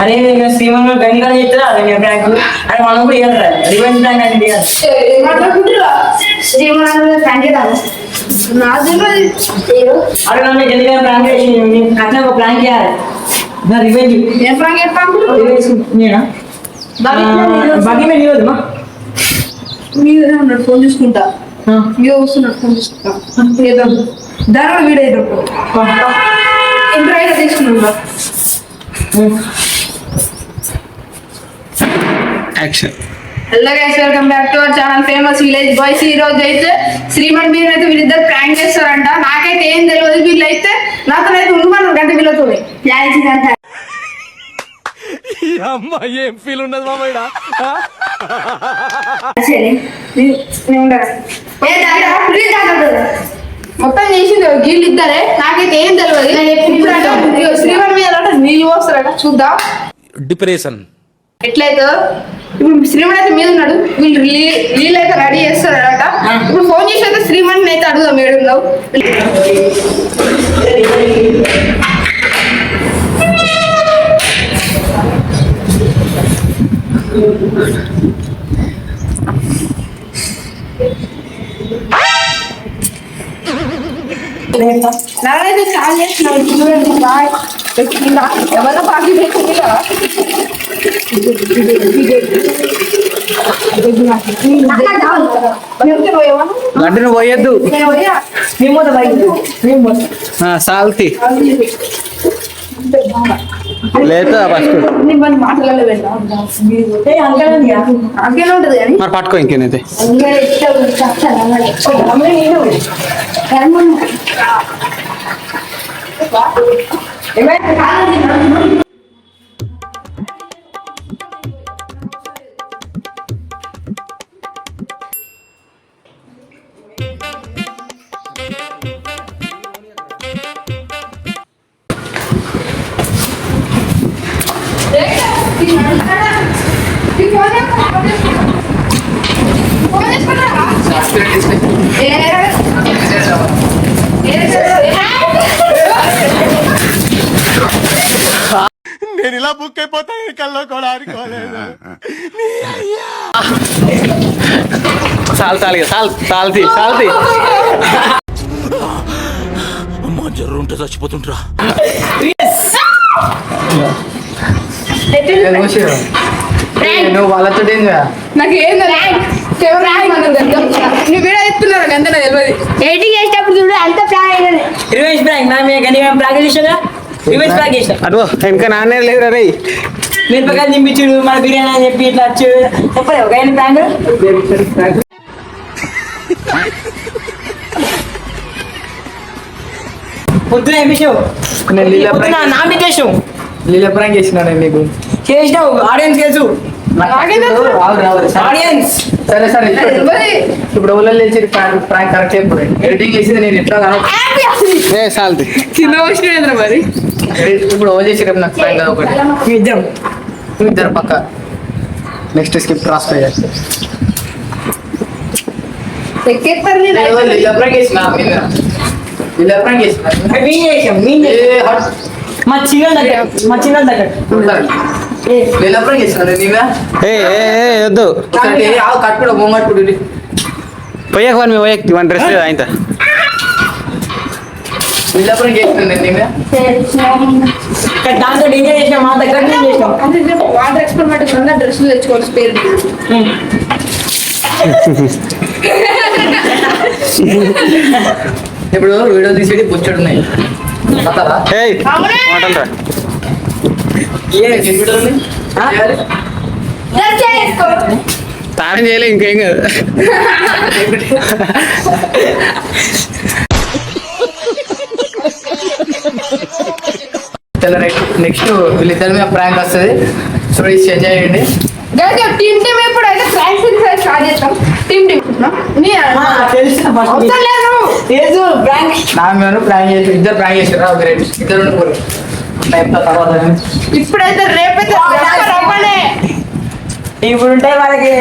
అరే శ్రీమన్ గంగా చెప్తారా అదే బ్యాంకు అని మనం కూడా ఇవ్వాలి రివెంజ్ బ్యాంక్ అని అరే నన్ను గంగా ప్రాంక్ చేసి కట్టిన ఒక ప్రాంక్ చేయాలి నా రివెంజ్ ఏం ప్రాంక్ నేనా బాకీ మీద ఇవ్వదు మీదనే ఉన్నాడు ఫోన్ చూసుకుంటా మీద వస్తున్నాడు ఫోన్ చూసుకుంటా ఏద్దాం దాని వీడియో ఏద్దాం ఇంటర్ అయితే తీసుకున్నాం action. Hello guys, welcome back to our channel famous village boys. ఈ రోజు అయితే శ్రీమన్ మీద అయితే వీళ్ళిద్దరు ప్రాంక్ చేస్తారంట. నాకైతే ఏం తెలియదు, వీళ్ళైతే నాతోనైతే ఉండమన్నారు గంట వీళ్ళతో ఏం ఫీల్ ఉన్నది మామయ్య. మొత్తం చేసింది వీళ్ళిద్దరే, నాకైతే ఏం తెలియదు. శ్రీమన్ మీద నీళ్ళు పోస్తారట, చూద్దాం డిప్రెషన్ ఎట్లయితే. ఇప్పుడు శ్రీమన్ అయితే మీద ఉన్నాడు, వీళ్ళు నీళ్ళు అయితే రెడీ చేస్తారట. ఇప్పుడు ఫోన్ చేసి అయితే శ్రీమన్ అయితే అడుగుదాం ఏడున్నావు. నాకైతే చాలా చేస్తున్నావు చూడండి. ఎవరో బాకీ పెట్టింది కదా. లడ్డు నువ్వు పోయొద్దు, సాల్తి లేదు ఫస్ట్ మరి పట్టుకో ఇంకేనైతే. నేను ఇలా బుక్ అయిపోతా కల్లో కూడా ఆడుకోలేదు. సాల్తీ అమ్మా జర్రు ఉంటే చచ్చిపోతుంటరా. నువ్వు వాళ్ళతో నాకేం నువ్వు వీడియో ఎత్తున్నారు అంత తెలియదు. ఎడిటింగ్ చేసేటప్పుడు చూడు అంత రివెంజ్ ప్రాంక్ నా మీద గంగా ప్రాంక్ చేసాగా రివెంజ్ ప్రాంక్ చేసిన. అదో ఇంకా నాన్నే లేదు రే. మిరపకాయలు నింపించుడు మన బిర్యానీ అని చెప్పి ఇట్లా వచ్చు చెప్పలేవు కానీ ప్రాంక్ పొద్దున ఎంపించావు నా మీద చేసావు. లీల ప్రాంక్ చేసినాడు నీకు చేసినావు ఆడియన్స్ తెలుసు. ఆడియన్స్ సరే సరే ఇప్పుడు ఎవరు లేచి ప్రాంక్ కరెక్ట్ అయిపోయి ఎడిటింగ్ చేసింది నేను ఎట్లా సాల్తి చిన్న వచ్చిన మరి. ఇప్పుడు ఎవరు చేసి రేపు నాకు ప్రాంక్ కదా ఒకటి ఇద్దరు పక్క నెక్స్ట్ స్కిప్ క్రాస్ చేయాలి. లీల ప్రాంక్ చేసిన లీల ప్రాంక్ చేసిన మా చిన్న దగ్గర వద్దు కట్టుడు పోయాక వన్ పోయాక వన్ డ్రెస్ ఆయన దాంతో ఎంజాయ్ చేసినాం. మా దగ్గర వాటర్ ఎక్స్పెరిమెంట్ డ్రెస్సులు తెచ్చుకోవాలి స్పేర్. ఇప్పుడు వీడియో తీసేది పుచ్చడు ఉన్నాయి మాటలరా. తానం చేయలే ఇంకేం కాదు. నెక్స్ట్ వీళ్ళిద్దరి మీద ప్రాంక్ వస్తుంది, చూడండి ఎంజాయ్ చేయండి. టీమ్ ఇప్పుడు అయితే ప్రాంక్ స్టార్ట్ చేస్తాం. టీమ్ తెలుసు ప్రాంక్ నా మీద ప్రాంక్ చేసి ఇద్దరు ప్రాంక్ చేసారు. ఇద్దరు తర్వాత ఇప్పుడైతే రేపైతే ఇప్పుడు ఉంటాయి వాళ్ళకి.